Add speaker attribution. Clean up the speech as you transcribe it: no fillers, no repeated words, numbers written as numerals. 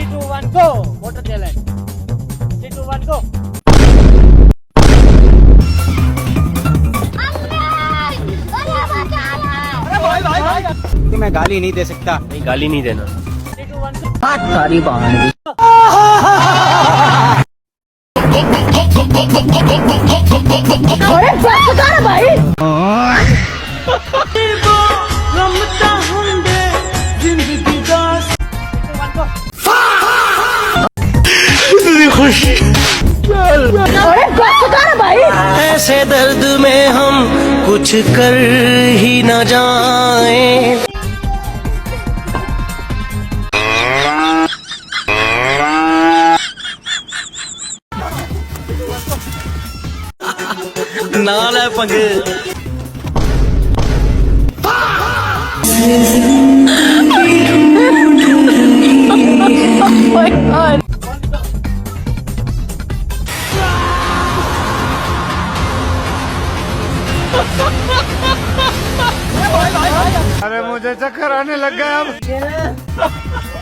Speaker 1: 2 1 go. Water challenge. 3 2 1 go.
Speaker 2: कि मैं गाली नहीं दे सकता।
Speaker 3: नहीं, गाली नहीं देना।
Speaker 1: 3 2 1 go.
Speaker 4: सारी बहाने
Speaker 3: ऐसे दर्द में हम कुछ कर ही न जाएं। नाल है पंगे।
Speaker 2: अरे मुझे चक्कर आने लग गया अब।